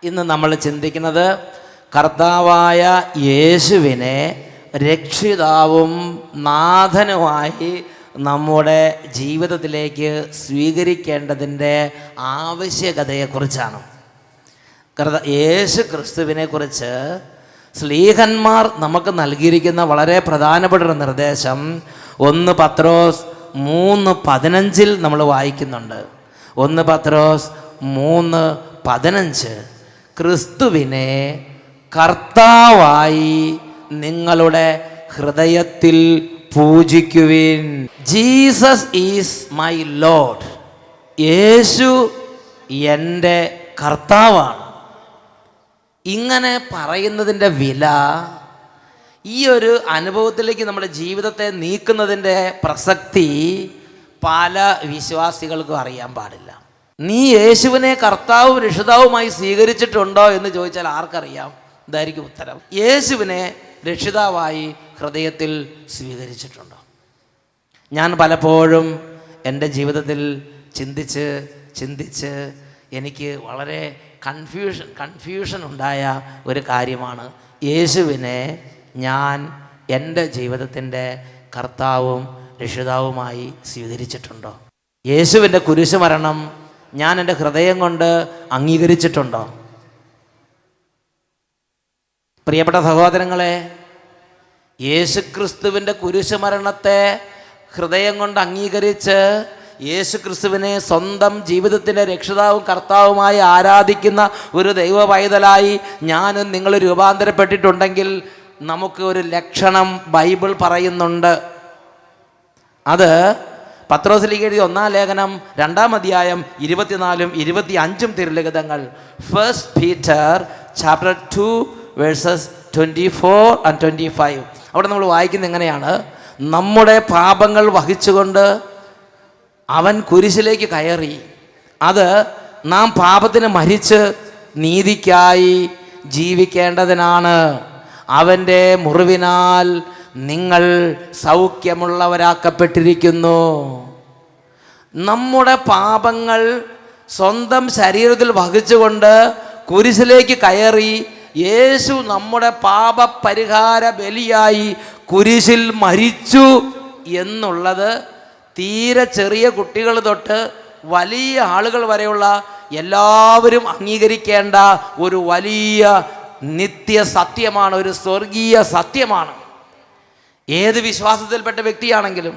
ഇന്ന് നമ്മൾ ചിന്തിക്കുന്നത് കർത്താവായ യേശുവിനെ രക്ഷിതാവും നാഥനുമായി നമ്മുടെ ജീവിതത്തിലേക്ക് സ്വീകരിക്കേണ്ടതിൻ്റെ ആവശ്യകതയെക്കുറിച്ചാണ്. യേശു ക്രിസ്തുവിനെ കുറിച്ച് ശ്ലീഹന്മാർ നമുക്ക് നൽകിയിരിക്കുന്ന വളരെ പ്രധാനപ്പെട്ട ഒരു നിർദ്ദേശം 1 പത്രോസ് 3:15 നമ്മൾ വായിക്കുന്നുണ്ട്. 1 പത്രോസ് 3:15 ക്രിസ്തുവിനെ കർത്താവായി നിങ്ങളുടെ ഹൃദയത്തിൽ പൂജിക്കുവിൻ. Jesus is my lord. യേശു എൻ്റെ കർത്താവാണ്. ഇങ്ങനെ പറയുന്നതിൻ്റെ വില, ഈ ഒരു അനുഭവത്തിലേക്ക് നമ്മുടെ ജീവിതത്തെ നീക്കുന്നതിൻ്റെ പ്രസക്തി പല വിശ്വാസികൾക്കും അറിയാൻ പാടില്ല. നീ യേശുവിനെ കർത്താവും രക്ഷിതാവുമായി സ്വീകരിച്ചിട്ടുണ്ടോ എന്ന് ചോദിച്ചാൽ ആർക്കറിയാം? ഇതായിരിക്കും ഉത്തരം. യേശുവിനെ രക്ഷിതാവായി ഹൃദയത്തിൽ സ്വീകരിച്ചിട്ടുണ്ടോ? ഞാൻ പലപ്പോഴും എൻ്റെ ജീവിതത്തിൽ ചിന്തിച്ച് എനിക്ക് വളരെ കൺഫ്യൂഷൻ ഉണ്ടായ ഒരു കാര്യമാണ്, യേശുവിനെ ഞാൻ എൻ്റെ ജീവിതത്തിൻ്റെ കർത്താവും രക്ഷിതാവുമായി സ്വീകരിച്ചിട്ടുണ്ടോ? യേശുവിൻ്റെ കുരിശുമരണം ഞാൻ എൻ്റെ ഹൃദയം കൊണ്ട് അംഗീകരിച്ചിട്ടുണ്ടോ? പ്രിയപ്പെട്ട സഹോദരങ്ങളെ, യേശുക്രിസ്തുവിൻ്റെ കുരിശുമരണത്തെ ഹൃദയം കൊണ്ട് അംഗീകരിച്ച് യേശുക്രിസ്തുവിനെ സ്വന്തം ജീവിതത്തിൻ്റെ രക്ഷിതാവും കർത്താവുമായി ആരാധിക്കുന്ന ഒരു ദൈവ പൈതലായി ഞാനും നിങ്ങൾ രൂപാന്തരപ്പെട്ടിട്ടുണ്ടെങ്കിൽ നമുക്ക് ഒരു ലക്ഷണം ബൈബിൾ പറയുന്നുണ്ട്. അത് പത്രോസിലേക്ക് എഴുതിയ 1-ാം ലേഖനം 2-ാം അധ്യായം 24-25 തിരുലിഖിതങ്ങൾ. 1 Peter chapter 2 verses 24 and 25. അവിടെ നമ്മൾ വായിക്കുന്നത് എങ്ങനെയാണ്? നമ്മുടെ പാപങ്ങൾ വഹിച്ചുകൊണ്ട് അവൻ കുരിശിലേക്ക് കയറി. അത് നാം പാപത്തിന് മരിച്ച് നീതിക്കായി ജീവിക്കേണ്ടതിനാണ്. അവൻ്റെ മുറിവിനാൽ നിങ്ങൾ സൗഖ്യമുള്ളവരാക്കപ്പെട്ടിരിക്കുന്നു. നമ്മുടെ പാപങ്ങൾ സ്വന്തം ശരീരത്തിൽ വഹിച്ചുകൊണ്ട് കുരിശിലേക്ക് കയറി യേശു നമ്മുടെ പാപപരിഹാര ബലിയായി കുരിശിൽ മരിച്ചു എന്നുള്ളത് തീരെ ചെറിയ കുട്ടികൾ തൊട്ട് വലിയ ആളുകൾ വരെയുള്ള എല്ലാവരും അംഗീകരിക്കേണ്ട ഒരു വലിയ നിത്യ സത്യമാണ്, ഒരു സ്വർഗീയ സത്യമാണ്. ഏത് വിശ്വാസത്തിൽപ്പെട്ട വ്യക്തിയാണെങ്കിലും,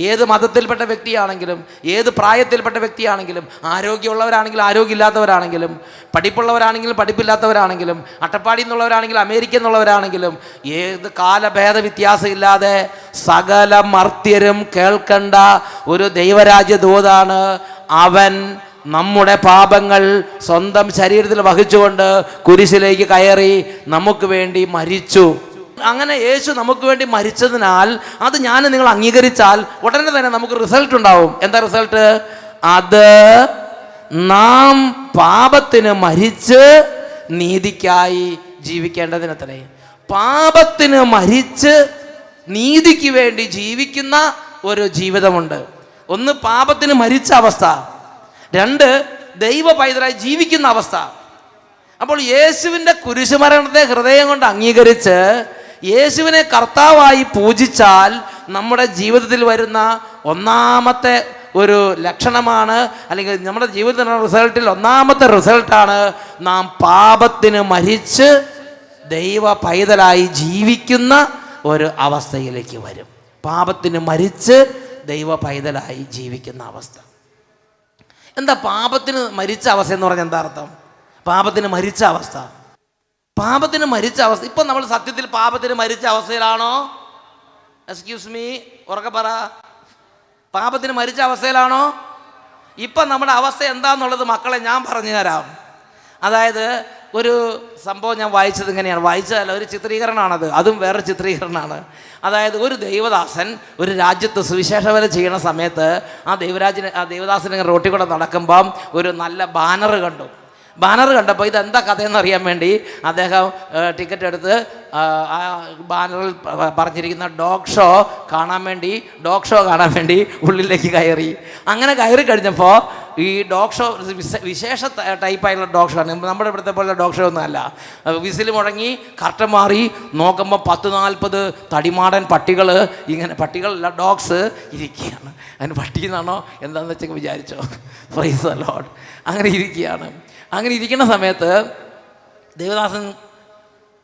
ഏത് മതത്തിൽപ്പെട്ട വ്യക്തിയാണെങ്കിലും, ഏത് പ്രായത്തിൽപ്പെട്ട വ്യക്തിയാണെങ്കിലും, ആരോഗ്യമുള്ളവരാണെങ്കിലും ആരോഗ്യമില്ലാത്തവരാണെങ്കിലും, പഠിപ്പുള്ളവരാണെങ്കിലും പഠിപ്പില്ലാത്തവരാണെങ്കിലും, അട്ടപ്പാടി എന്നുള്ളവരാണെങ്കിലും അമേരിക്ക എന്നുള്ളവരാണെങ്കിലും, ഏത് കാലഭേദ വ്യത്യാസമില്ലാതെ സകല മർത്യരും കേൾക്കേണ്ട ഒരു ദൈവരാജ്യ ദൂതാണ്. അവൻ നമ്മുടെ പാപങ്ങൾ സ്വന്തം ശരീരത്തിൽ വഹിച്ചുകൊണ്ട് കുരിശിലേക്ക് കയറി നമുക്ക് വേണ്ടി മരിച്ചു. അങ്ങനെ യേശു നമുക്ക് വേണ്ടി മരിച്ചതിനാൽ അത് ഞാൻ നിങ്ങൾ അംഗീകരിച്ചാൽ ഉടനെ തന്നെ നമുക്ക് റിസൾട്ട് ഉണ്ടാവും. എന്താ റിസൾട്ട്? അത് നാം പാപത്തിന് മരിച്ച് നീതിക്കായി ജീവിക്കേണ്ടതിനത്രേ. പാപത്തിന് മരിച്ച് നീതിക്ക് വേണ്ടി ജീവിക്കുന്ന ഒരു ജീവിതമുണ്ട്. ഒന്ന് പാപത്തിന് മരിച്ച അവസ്ഥ, 2 ദൈവ പൈതലായി ജീവിക്കുന്ന അവസ്ഥ. അപ്പോൾ യേശുവിൻ്റെ കുരിശുമരണത്തെ ഹൃദയം കൊണ്ട് അംഗീകരിച്ച് യേശുവിനെ കർത്താവായി പൂജിച്ചാൽ നമ്മുടെ ജീവിതത്തിൽ വരുന്ന ഒന്നാമത്തെ ഒരു ലക്ഷണമാണ്, അല്ലെങ്കിൽ നമ്മുടെ ജീവിതത്തിൻ്റെ റിസൾട്ടിൽ ഒന്നാമത്തെ റിസൾട്ടാണ് നാം പാപത്തിന് മരിച്ച് ദൈവ പൈതലായി ജീവിക്കുന്ന ഒരു അവസ്ഥയിലേക്ക് വരും. പാപത്തിന് മരിച്ച് ദൈവ പൈതലായി ജീവിക്കുന്ന അവസ്ഥ. എന്താ പാപത്തിന് മരിച്ച അവസ്ഥ എന്ന് പറഞ്ഞാൽ എന്താ അർത്ഥം? പാപത്തിന് മരിച്ച അവസ്ഥ, പാപത്തിന് മരിച്ച അവസ്ഥ. ഇപ്പം നമ്മൾ സത്യത്തിൽ പാപത്തിന് മരിച്ച അവസ്ഥയിലാണോ? എക്സ്ക്യൂസ് മീ, ഉറക്കെ പറ. പാപത്തിന് മരിച്ച അവസ്ഥയിലാണോ? ഇപ്പം നമ്മുടെ അവസ്ഥ എന്താണെന്നുള്ളത് മക്കളെ ഞാൻ പറഞ്ഞു തരാം. അതായത് ഒരു സംഭവം ഞാൻ വായിച്ചത് ഇങ്ങനെയാണ്, വായിച്ചതല്ല, ഒരു ചിത്രീകരണമാണത്, അതും വേറെ ചിത്രീകരണമാണ്. അതായത് ഒരു ദൈവദാസൻ ഒരു രാജ്യത്ത് സുവിശേഷ വേല ചെയ്യുന്ന സമയത്ത് ആ ദൈവദാസൻ റോട്ടിൽ കൂടെ നടക്കുമ്പം ഒരു നല്ല ബാനർ കണ്ടു. ബാനർ കണ്ടപ്പോൾ ഇതെന്താ കഥയെന്ന് അറിയാൻ വേണ്ടി അദ്ദേഹം ടിക്കറ്റ് എടുത്ത് ആ ബാനറിൽ പറഞ്ഞിരിക്കുന്ന ഡോഗ് ഷോ കാണാൻ വേണ്ടി ഉള്ളിലേക്ക് കയറി. അങ്ങനെ കയറി കഴിഞ്ഞപ്പോൾ ഈ ഡോഗ് ഷോ വിശേഷ ടൈപ്പായിട്ടുള്ള ഡോഗ് ഷോ ആണ്. നമ്മുടെ ഇവിടുത്തെ പോലെ ഡോഗ് ഷോ ഒന്നും അല്ല. വിസിൽ മുഴങ്ങി കർട്ടൻ മാറി നോക്കുമ്പോൾ 10-40 തടിമാടൻ പട്ടികൾ, ഇങ്ങനെ പട്ടികളല്ല ഡോഗ്സ് ഇരിക്കുകയാണ്. അതിന് പട്ടി എന്നാണോ എന്താണെന്ന് വെച്ചൊക്കെ വിചാരിച്ചോ. Praise the Lord. അങ്ങനെ ഇരിക്കുകയാണ്. അങ്ങനെ ഇരിക്കുന്ന സമയത്ത് ദേവദാസൻ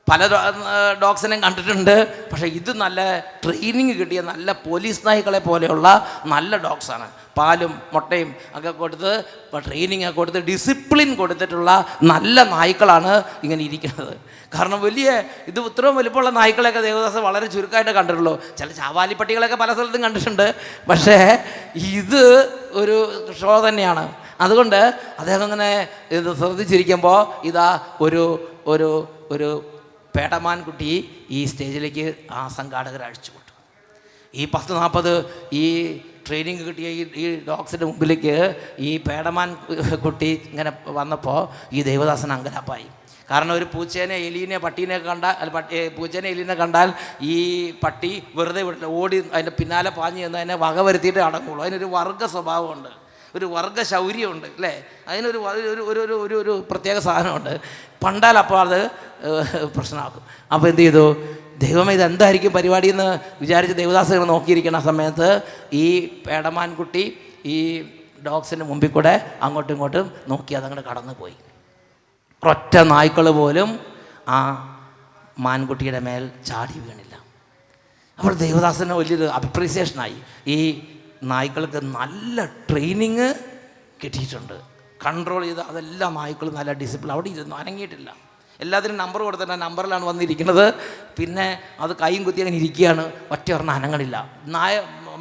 പല ഡോഗ്സിനെയും കണ്ടിട്ടുണ്ട്. പക്ഷേ ഇത് നല്ല ട്രെയിനിങ് കിട്ടിയ നല്ല പോലീസ് നായ്ക്കളെ പോലെയുള്ള നല്ല ഡോഗ്സാണ്. പാലും മുട്ടയും ഒക്കെ കൊടുത്ത് ട്രെയിനിങ് ഒക്കെ കൊടുത്ത് ഡിസിപ്ലിൻ കൊടുത്തിട്ടുള്ള നല്ല നായ്ക്കളാണ് ഇങ്ങനെ ഇരിക്കുന്നത്. കാരണം ഇത് ഇത്രയും വലിപ്പമുള്ള നായ്ക്കളെയൊക്കെ ദേവദാസൻ വളരെ ചുരുക്കമായിട്ട് കണ്ടിട്ടുള്ളൂ. ചില ചാവാലിപ്പട്ടികളൊക്കെ പല സ്ഥലത്തും കണ്ടിട്ടുണ്ട്. പക്ഷേ ഇത് ഒരു ഷോ തന്നെയാണ്. അതുകൊണ്ട് അദ്ദേഹം അങ്ങനെ ഇത് ശ്രദ്ധിച്ചിരിക്കുമ്പോൾ ഇതാ ഒരു പേടമാൻ കുട്ടി ഈ സ്റ്റേജിലേക്ക് ആ സംഘാടകർ അഴിച്ചുവിട്ടു. ഈ 10-40 ഈ ട്രെയിനിങ് കിട്ടിയ ഈ ഡോഗ്സിൻ്റെ മുമ്പിലേക്ക് ഈ പേടമാൻ കുട്ടി ഇങ്ങനെ വന്നപ്പോൾ ഈ ദേവദാസൻ അങ്കലാപ്പായി. കാരണം ഒരു പൂച്ചേനെ എലീനെ പട്ടീനെ കണ്ടാൽ പൂച്ചേനെ എലീനെ കണ്ടാൽ ഈ പട്ടി വെറുതെ ഓടി അതിൻ്റെ പിന്നാലെ പാഞ്ഞ് ചെന്ന് അതിനെ വക വരുത്തിയിട്ട് അടങ്ങുള്ളൂ. അതിനൊരു വർഗ്ഗ സ്വഭാവമുണ്ട്, ഒരു വർഗ്ഗ ശൗര്യമുണ്ട് അല്ലേ. അതിനൊരു ഒരു ഒരു ഒരു പ്രത്യേക സാധനമുണ്ട്. പണ്ടാൽ അപ്പോൾ അത് പ്രശ്നമാക്കും. അപ്പോൾ എന്ത് ചെയ്തു, ദൈവമേ ഇതെന്തായിരിക്കും പരിപാടി എന്ന് വിചാരിച്ച് ദേവദാസനെ നോക്കിയിരിക്കുന്ന സമയത്ത് ഈ പേടമാൻകുട്ടി ഈ ഡോഗ്സിൻ്റെ മുമ്പിൽ കൂടെ അങ്ങോട്ടും ഇങ്ങോട്ടും നോക്കി അതങ്ങോട്ട് കടന്നു പോയി. ഒറ്റ നായ്ക്കൾ പോലും ആ മാൻകുട്ടിയുടെ മേൽ ചാടി വീണില്ല. അപ്പോൾ ദേവദാസന് വലിയൊരു അപ്രീസിയേഷനായി. ഈ നായ്ക്കൾക്ക് നല്ല ട്രെയിനിങ് കിട്ടിയിട്ടുണ്ട്, കൺട്രോൾ ചെയ്ത് അതെല്ലാം നായ്ക്കൾ നല്ല ഡിസിപ്ലിൻ. അവിടെ ഇരുന്നു അനങ്ങിയിട്ടില്ല. എല്ലാത്തിനും നമ്പർ കൊടുത്തിട്ട് നമ്പറിലാണ് വന്നിരിക്കുന്നത്. പിന്നെ അത് കൈയും കുത്തി അങ്ങനെ ഇരിക്കുകയാണ്. ഒറ്റ ഒരെണ്ണം അനങ്ങളില്ല.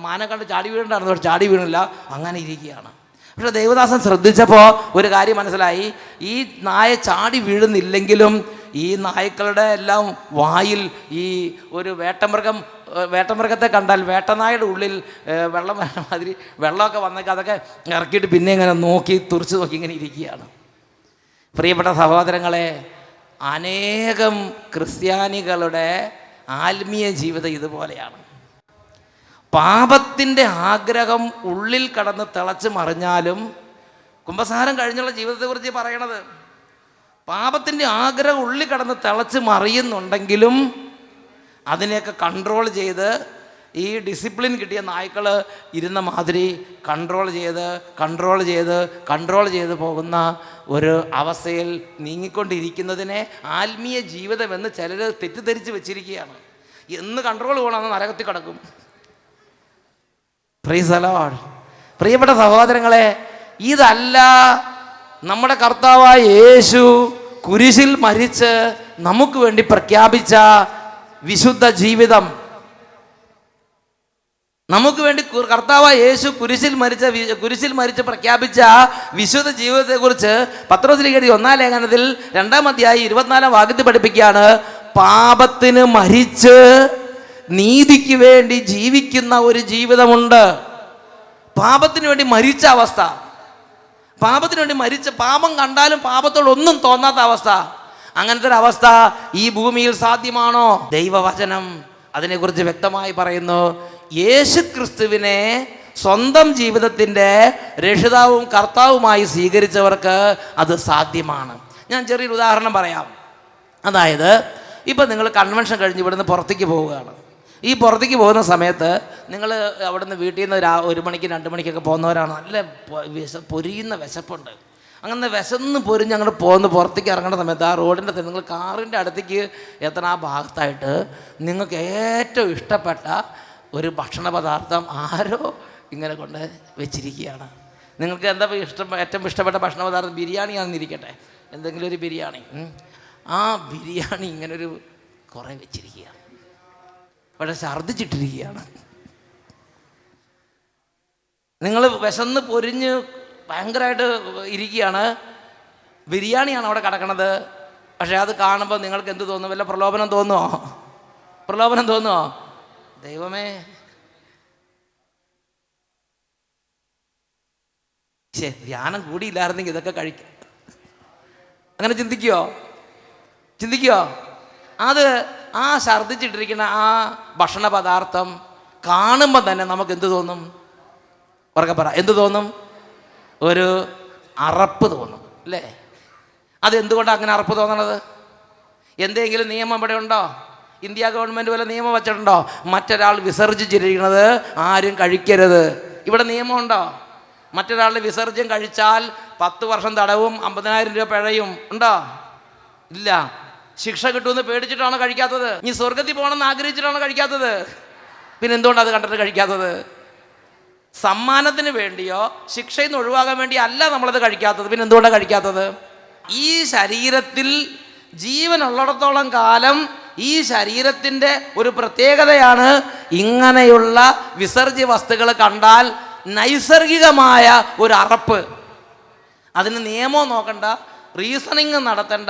മാനെ കണ്ട് ചാടി വീഴേണ്ടായിരുന്നു, പക്ഷെ ചാടി വീണില്ല, അങ്ങനെ ഇരിക്കുകയാണ്. പക്ഷെ ദേവദാസൻ ശ്രദ്ധിച്ചപ്പോൾ ഒരു കാര്യം മനസ്സിലായി. ഈ നായ ചാടി വീഴുന്നില്ലെങ്കിലും ഈ നായ്ക്കളുടെ എല്ലാം വായിൽ ഈ ഒരു വേട്ടമൃഗത്തെ കണ്ടാൽ വേട്ടനായുടെ ഉള്ളിൽ വെള്ളം മാതിരി വെള്ളമൊക്കെ വന്നേക്ക് അതൊക്കെ ഇറക്കിയിട്ട് പിന്നെ ഇങ്ങനെ തുറച്ച് നോക്കി ഇങ്ങനെ ഇരിക്കുകയാണ്. പ്രിയപ്പെട്ട സഹോദരങ്ങളെ, അനേകം ക്രിസ്ത്യാനികളുടെ ആത്മീയ ജീവിതം ഇതുപോലെയാണ്. പാപത്തിൻ്റെ ആഗ്രഹം ഉള്ളിൽ കടന്ന് തിളച്ച് മറിഞ്ഞാലും, കുമ്പസാരം കഴിഞ്ഞുള്ള ജീവിതത്തെക്കുറിച്ച് പറയണത്, പാപത്തിൻ്റെ ആഗ്രഹം ഉള്ളിൽ കടന്ന് തിളച്ച് മറിയുന്നുണ്ടെങ്കിലും അതിനെയൊക്കെ കൺട്രോൾ ചെയ്ത് ഈ ഡിസിപ്ലിൻ കിട്ടിയ നായ്ക്കൾ ഇരുന്ന മാതിരി കൺട്രോൾ ചെയ്ത് പോകുന്ന ഒരു അവസ്ഥയിൽ നീങ്ങിക്കൊണ്ടിരിക്കുന്നതിനെ ആത്മീയ ജീവിതമെന്ന് ചിലർ തെറ്റിദ്ധരിച്ച് വെച്ചിരിക്കുകയാണ്. എന്ന് കൺട്രോൾ പോകണമെന്ന് നരകത്തിൽ കിടക്കും. Praise the Lord. പ്രിയപ്പെട്ട സഹോദരങ്ങളെ, ഇതല്ല നമ്മുടെ കർത്താവായ യേശു കുരിശിൽ മരിച്ച് നമുക്ക് വേണ്ടി പ്രഖ്യാപിച്ച വിശുദ്ധ ജീവിതം. നമുക്ക് വേണ്ടി കർത്താവായ യേശു കുരിശിൽ മരിച്ച് പ്രഖ്യാപിച്ച വിശുദ്ധ ജീവിതത്തെക്കുറിച്ച് പത്രോസിലേക്ക് 1-ാം ലേഖനത്തിൽ 2-ാം അധ്യായം 24-ാം വാക്യത്തിൽ പഠിപ്പിക്കുകയാണ്. പാപത്തിന് മരിച്ച് നീതിക്ക് വേണ്ടി ജീവിക്കുന്ന ഒരു ജീവിതമുണ്ട്. പാപത്തിന് വേണ്ടി മരിച്ച അവസ്ഥ, പാപത്തിന് വേണ്ടി പാപം കണ്ടാലും പാപത്തോടൊന്നും തോന്നാത്ത അവസ്ഥ, അങ്ങനത്തെ ഒരു അവസ്ഥ ഈ ഭൂമിയിൽ സാധ്യമാണോ? ദൈവവചനം അതിനെക്കുറിച്ച് വ്യക്തമായി പറയുന്നു. യേശുക്രിസ്തുവിനെ സ്വന്തം ജീവിതത്തിൻ്റെ രക്ഷിതാവും കർത്താവുമായി സ്വീകരിച്ചവർക്ക് അത് സാധ്യമാണ്. ഞാൻ ചെറിയൊരു ഉദാഹരണം പറയാം. അതായത് ഇപ്പം നിങ്ങൾ കൺവെൻഷൻ കഴിഞ്ഞ് ഇവിടുന്ന് പുറത്തേക്ക് പോവുകയാണ്. ഈ പുറത്തേക്ക് പോകുന്ന സമയത്ത് നിങ്ങൾ അവിടുന്ന് വീട്ടിൽ നിന്ന് 1 മണിക്ക് 2 മണിക്കൊക്കെ പോകുന്നവരാണ്. നല്ല പൊരിയുന്ന വിശപ്പുണ്ട്. അങ്ങനെ വിശന്ന് പൊരിഞ്ഞ് അങ്ങോട്ട് പുറത്തേക്ക് ഇറങ്ങുന്ന സമയത്ത് ആ റോഡിൻ്റെ നിങ്ങൾ കാറിൻ്റെ അടുത്തേക്ക് എത്തണ ആ ഭാഗത്തായിട്ട് നിങ്ങൾക്ക് ഏറ്റവും ഇഷ്ടപ്പെട്ട ഒരു ഭക്ഷണ പദാർത്ഥം ആരോ ഇങ്ങനെ കൊണ്ട് വെച്ചിരിക്കുകയാണ്. നിങ്ങൾക്ക് എന്താ ഏറ്റവും ഇഷ്ടപ്പെട്ട ഭക്ഷണ പദാർത്ഥം? ബിരിയാണിയാണെന്നിരിക്കട്ടെ, എന്തെങ്കിലും ഒരു ബിരിയാണി. ആ ബിരിയാണി ഇങ്ങനൊരു കുറേ വെച്ചിരിക്കുകയാണ്, പക്ഷെ ഛർദ്ദിച്ചിട്ടിരിക്കുകയാണ്. നിങ്ങൾ വിശന്ന് പൊരിഞ്ഞ് ഭയങ്കരമായിട്ട് ഇരിക്കുകയാണ്. ബിരിയാണിയാണ് അവിടെ കിടക്കണത്. പക്ഷെ അത് കാണുമ്പോൾ നിങ്ങൾക്ക് എന്ത് തോന്നും? വല്ല പ്രലോഭനം തോന്നുമോ? ദൈവമേ, ധ്യാനം കൂടിയില്ലായിരുന്നെങ്കിൽ ഇതൊക്കെ കഴിക്കാം. അങ്ങനെ ചിന്തിക്കോ? അത് ആ ഛർദ്ദിച്ചിട്ടിരിക്കുന്ന ആ ഭക്ഷണ പദാർത്ഥം കാണുമ്പോൾ തന്നെ നമുക്ക് എന്ത് തോന്നും? ഉറക്കെ പറ, എന്ത് തോന്നും? ഒരു അറപ്പ് തോന്നും അല്ലേ? അതെന്തുകൊണ്ടാണ് അങ്ങനെ അറപ്പ് തോന്നണത്? എന്തെങ്കിലും നിയമം ഇവിടെ ഉണ്ടോ? ഇന്ത്യ ഗവൺമെൻറ് വല്ല നിയമം വച്ചിട്ടുണ്ടോ? മറ്റൊരാൾ വിസർജിച്ചിരിക്കുന്നത് ആരും കഴിക്കരുത്. ഇവിടെ നിയമമുണ്ടോ? മറ്റൊരാളുടെ വിസർജ്യം കഴിച്ചാൽ 10 വർഷം തടവും 50,000 രൂപ പിഴയും ഉണ്ടോ? ഇല്ല. ശിക്ഷ കിട്ടുമെന്ന് പേടിച്ചിട്ടാണോ കഴിക്കാത്തത്? ഇനി സ്വർഗത്തിൽ പോകണമെന്ന് ആഗ്രഹിച്ചിട്ടാണോ കഴിക്കാത്തത്? പിന്നെ എന്തുകൊണ്ടാണ് അത് കണ്ടിട്ട് കഴിക്കാത്തത്? സമ്മാനത്തിന് വേണ്ടിയോ ശിക്ഷയിൽ നിന്ന് ഒഴിവാകാൻ വേണ്ടിയോ അല്ല നമ്മളത് കഴിക്കാത്തത്. പിന്നെ എന്തുകൊണ്ടാണ് കഴിക്കാത്തത്? ഈ ശരീരത്തിൽ ജീവനുള്ളിടത്തോളം കാലം ഈ ശരീരത്തിൻ്റെ ഒരു പ്രത്യേകതയാണ്, ഇങ്ങനെയുള്ള വിസർജ്യ വസ്തുക്കൾ കണ്ടാൽ നൈസർഗികമായ ഒരു അറപ്പ്. അതിന് നിയമം നോക്കണ്ട, റീസണിങ് നടത്തണ്ട,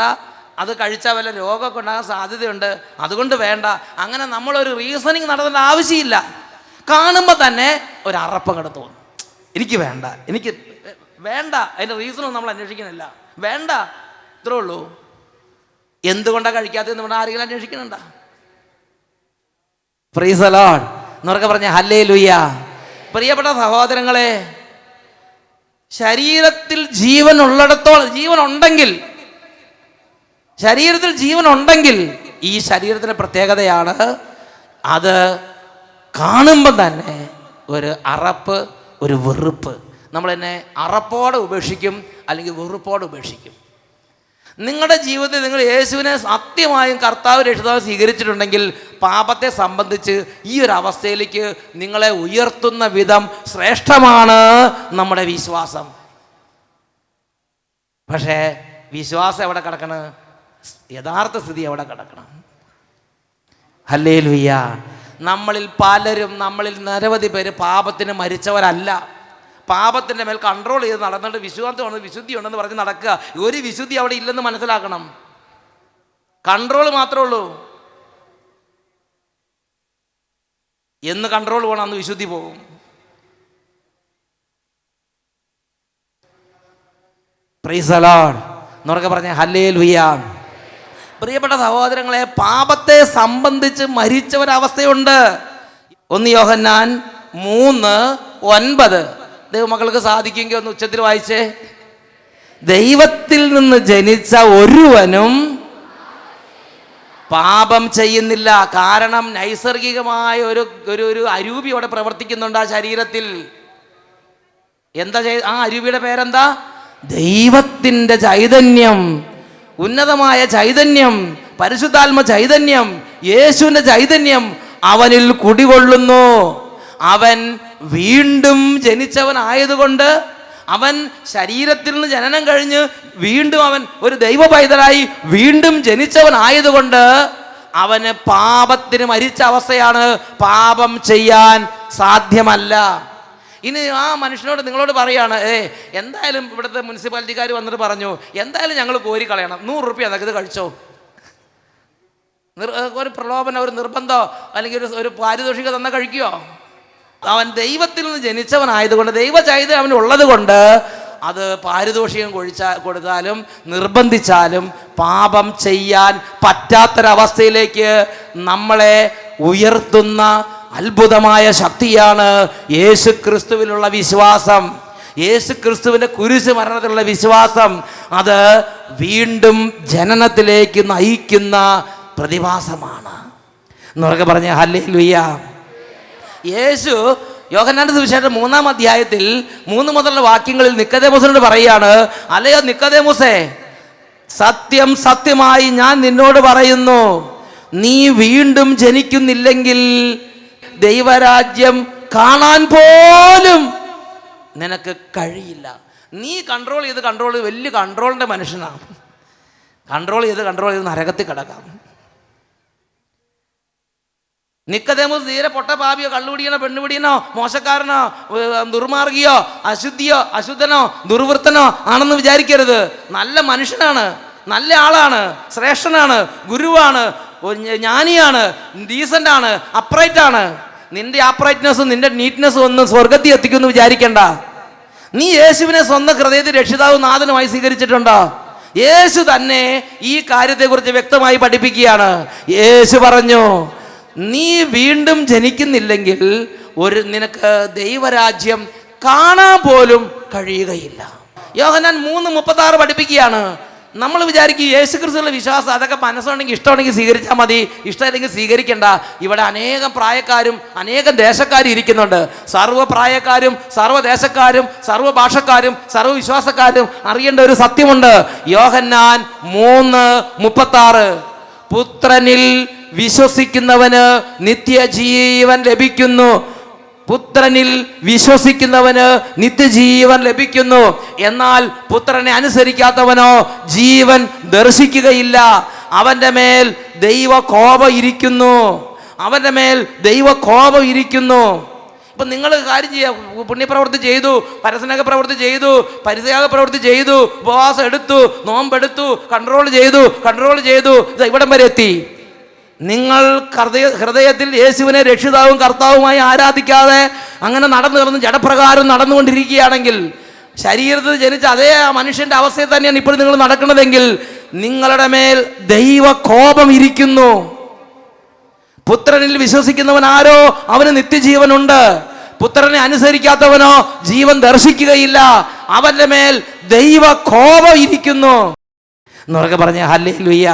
അത് കഴിച്ചാൽ വല്ല രോഗമൊക്കെ ഉണ്ടാകാൻ സാധ്യതയുണ്ട്, അതുകൊണ്ട് വേണ്ട. അങ്ങനെ നമ്മളൊരു റീസണിങ് നടത്തേണ്ട ആവശ്യമില്ല. കാണുമ്പോൾ തന്നെ ഒരു അറപ്പങ്ങോട്ട് തോന്നും, എനിക്ക് വേണ്ട, എനിക്ക് വേണ്ട. അതിൻ്റെ റീസണൊന്നും നമ്മൾ അന്വേഷിക്കുന്നില്ല, വേണ്ട, ഇത്രേ ഉള്ളൂ. എന്തുകൊണ്ടാണ് കഴിക്കാത്തതെന്ന് ഇവിടെ ആരെങ്കിലും അന്വേഷിക്കുന്നുണ്ടോ? പ്രൈസ് ദി ലോർഡ് എന്നൊക്കെ പറഞ്ഞ ഹല്ലേലൂയ. പ്രിയപ്പെട്ട സഹോദരങ്ങളെ, ശരീരത്തിൽ ജീവൻ ഉള്ളിടത്തോളം, ശരീരത്തിൽ ജീവൻ ഉണ്ടെങ്കിൽ ഈ ശരീരത്തിൻ്റെ പ്രത്യേകതയാണ് അത് കാണുമ്പോൾ തന്നെ ഒരു അറപ്പ്, ഒരു വെറുപ്പ്. നമ്മൾ എന്നെ അറപ്പോടെ ഉപേക്ഷിക്കും, അല്ലെങ്കിൽ വെറുപ്പോടെ ഉപേക്ഷിക്കും. നിങ്ങളുടെ ജീവിതത്തിൽ നിങ്ങൾ യേശുവിനെ സത്യമായും കർത്താവ് രക്ഷിതാവ് സ്വീകരിച്ചിട്ടുണ്ടെങ്കിൽ പാപത്തെ സംബന്ധിച്ച് ഈ ഒരു അവസ്ഥയിലേക്ക് നിങ്ങളെ ഉയർത്തുന്ന വിധം ശ്രേഷ്ഠമാണ് നമ്മുടെ വിശ്വാസം. പക്ഷേ വിശ്വാസം എവിടെ കിടക്കണം? യഥാർത്ഥ സ്ഥിതി എവിടെ കിടക്കണം? ഹല്ലേലൂയ. നമ്മളിൽ പലരും, നമ്മളിൽ നിരവധി പേര് പാപത്തിന് മരിച്ചവരല്ല. പാപത്തിൻ്റെ മേൽ കൺട്രോൾ ചെയ്ത് നടന്നിട്ട് വിശുദ്ധി ഉണ്ടെന്ന് പറഞ്ഞ് നടക്കുക. ഒരു വിശുദ്ധി അവിടെ ഇല്ലെന്ന് മനസ്സിലാക്കണം. കൺട്രോൾ മാത്രമേ ഉള്ളൂ. എന്ന് കൺട്രോൾ പോകണം, അന്ന് വിശുദ്ധി പോകും. പ്രൈസ് ദി ലോർഡ് എന്നൊക്കെ പറഞ്ഞ ഹല്ലേലൂയ. പ്രിയപ്പെട്ട സഹോദരങ്ങളെ, പാപത്തെ സംബന്ധിച്ച് മരിച്ച ഒരവസ്ഥയുണ്ട്. 1 യോഹന്നാൻ 3:9 ദൈവമക്കൾക്ക് സാധിക്കുമെങ്കിൽ ഒന്ന് ഉച്ചത്തിൽ വായിച്ചേ. ദൈവത്തിൽ നിന്ന് ജനിച്ച ഒരുവനും പാപം ചെയ്യുന്നില്ല. കാരണം നൈസർഗികമായ ഒരു അരൂപി അവിടെ പ്രവർത്തിക്കുന്നുണ്ട് ആ ശരീരത്തിൽ. എന്താ ആ അരൂപിയുടെ പേരെന്താ? ദൈവത്തിൻ്റെ ചൈതന്യം, ഉന്നതമായ ചൈതന്യം, പരിശുദ്ധാത്മ ചൈതന്യം, യേശുവിൻ്റെ ചൈതന്യം അവനിൽ കുടികൊള്ളുന്നു. അവൻ വീണ്ടും ജനിച്ചവനായതുകൊണ്ട്, അവൻ ശരീരത്തിൽ നിന്ന് ജനനം കഴിഞ്ഞ് വീണ്ടും അവൻ ഒരു ദൈവ പൈതലായി വീണ്ടും ജനിച്ചവനായതുകൊണ്ട് അവന് പാപത്തിന് മരിച്ച അവസ്ഥയാണ്. പാപം ചെയ്യാൻ സാധ്യമല്ല. ഇനി ആ മനുഷ്യനോട് നിങ്ങളോട് പറയാണ്, എന്തായാലും ഇവിടുത്തെ മുനിസിപ്പാലിറ്റിക്കാർ വന്നിട്ട് പറഞ്ഞു, എന്തായാലും ഞങ്ങൾ കോരി കളയണം, 100 രൂപ എന്നൊക്കെ ഇത് കഴിച്ചോ. ഒരു പ്രലോഭനം, ഒരു നിർബന്ധമോ അല്ലെങ്കിൽ ഒരു പാരിതോഷികം തന്നാൽ കഴിക്കുമോ? അവൻ ദൈവത്തിൽ നിന്ന് ജനിച്ചവനായതുകൊണ്ട്, ദൈവചൈതന്യം അവനുള്ളത് കൊണ്ട് അത് പാരിതോഷികം കൊടുത്താലും നിർബന്ധിച്ചാലും പാപം ചെയ്യാൻ പറ്റാത്തൊരവസ്ഥയിലേക്ക് നമ്മളെ ഉയർത്തുന്ന അത്ഭുതമായ ശക്തിയാണ് യേശു ക്രിസ്തുവിലുള്ള വിശ്വാസം. യേശു ക്രിസ്തുവിൻ്റെ കുരിശ് മരണത്തിലുള്ള വിശ്വാസം അത് വീണ്ടും ജനനത്തിലേക്ക് നയിക്കുന്ന പ്രതിഭാസമാണ് എന്നൊക്കെ പറഞ്ഞ ഹല്ലേലൂയ. യേശു യോഹന്നാന്റെ സുവിശേഷം 3-ാം അധ്യായത്തിൽ 3 മുതലുള്ള വാക്യങ്ങളിൽ നിക്കോദേമോസിനോട് പറയാണ്, അല്ലയോ നിക്കോദേമോസേ, സത്യം സത്യമായി ഞാൻ നിന്നോട് പറയുന്നു, നീ വീണ്ടും ജനിക്കുന്നില്ലെങ്കിൽ ദൈവരാജ്യം കാണാൻ പോലും നിനക്ക് കഴിയില്ല. നീ കൺട്രോൾ ചെയ്ത് വലിയ കൺട്രോളിൻ്റെ മനുഷ്യനാണ്. കൺട്രോൾ ചെയ്ത് നരകത്തിൽ കിടക്കാം. നിക്കോദേമോസ് തീരെ പൊട്ടപാപിയോ കള്ളുപിടിയനോ പെണ്ണുപിടിയനോ മോശക്കാരനോ ദുർമാർഗിയോ അശുദ്ധനോ ദുർവൃത്തനോ ആണെന്ന് വിചാരിക്കരുത്. നല്ല മനുഷ്യനാണ്, നല്ല ആളാണ്, ശ്രേഷ്ഠനാണ്, ഗുരുവാണ്, ജ്ഞാനിയാണ്, ഡീസൻ്റാണ്, അപ്രൈറ്റാണ്. നിന്റെ അപ്രൈറ്റ്നെസ്സും നിന്റെ നീറ്റ്നെസ്സും ഒന്നും സ്വർഗത്തിൽ എത്തിക്കുമെന്ന് വിചാരിക്കണ്ട. നീ യേശുവിനെ സ്വന്തം ഹൃദയത്തിൽ രക്ഷിതാവും നാഥനുമായി സ്വീകരിച്ചിട്ടുണ്ടോ? യേശു തന്നെ ഈ കാര്യത്തെക്കുറിച്ച് വ്യക്തമായി പഠിപ്പിക്കുകയാണ്. യേശു പറഞ്ഞു, നീ വീണ്ടും ജനിക്കുന്നില്ലെങ്കിൽ നിനക്ക് ദൈവരാജ്യം കാണാൻ പോലും കഴിയുകയില്ല. യോഹന്നാൻ 3:36 പഠിപ്പിക്കുകയാണ്. നമ്മൾ വിചാരിക്കും യേശുക്രിസ്തുവിലുള്ള വിശ്വാസം അതൊക്കെ മനസ്സുണ്ടെങ്കിൽ ഇഷ്ടമുണ്ടെങ്കിൽ സ്വീകരിച്ചാൽ മതി, ഇഷ്ടമില്ലെങ്കിൽ സ്വീകരിക്കണ്ട. ഇവിടെ അനേകം പ്രായക്കാരും അനേകം ദേശക്കാരും ഇരിക്കുന്നുണ്ട്. സർവ്വ പ്രായക്കാരും സർവ്വ ദേശക്കാരും സർവ്വ ഭാഷക്കാരും സർവ്വ വിശ്വാസക്കാരും അറിയേണ്ട ഒരു സത്യമുണ്ട്. യോഹന്നാൻ 3:36 പുത്രനിൽ വിശ്വസിക്കുന്നവന് നിത്യജീവൻ ലഭിക്കുന്നു. പുത്രനിൽ വിശ്വസിക്കുന്നവന് നിത്യജീവൻ ലഭിക്കുന്നു. എന്നാൽ പുത്രനെ അനുസരിക്കാത്തവനോ ജീവൻ ദർശിക്കുകയില്ല. അവൻ്റെ മേൽ ദൈവ കോപം ഇരിക്കുന്നു. അവൻ്റെ മേൽ ദൈവ കോപം ഇരിക്കുന്നു. ഇപ്പം നിങ്ങൾ കാര്യം ചെയ്യുക, പുണ്യപ്രവൃത്തി ചെയ്തു, പരസ്നേഹ പ്രവൃത്തി ചെയ്തു, പരിത്യാഗ പ്രവൃത്തി ചെയ്തു, ഉപവാസം എടുത്തു, നോമ്പെടുത്തു, കൺട്രോൾ ചെയ്തു, ഇവിടം വരെ എത്തി. നിങ്ങൾ ഹൃദയത്തിൽ യേശുവിനെ രക്ഷിതാവും കർത്താവുമായി ആരാധിക്കാതെ അങ്ങനെ നടന്നു ജഡപ്രകാരം നടന്നുകൊണ്ടിരിക്കുകയാണെങ്കിൽ, ശരീരത്തിൽ ജനിച്ച അതേ മനുഷ്യന്റെ അവസ്ഥയിൽ തന്നെയാണ് ഇപ്പോൾ നിങ്ങൾ നടക്കുന്നതെങ്കിൽ നിങ്ങളുടെ മേൽ ദൈവ കോപം ഇരിക്കുന്നു. പുത്രനിൽ വിശ്വസിക്കുന്നവൻ ആരോ അവന് നിത്യജീവനുണ്ട്. പുത്രനെ അനുസരിക്കാത്തവനോ ജീവൻ ദർശിക്കുകയില്ല. അവന്റെ മേൽ ദൈവ കോപം ഇരിക്കുന്നു. എന്നുറക്കെ പറഞ്ഞ ഹല്ലേലൂയ.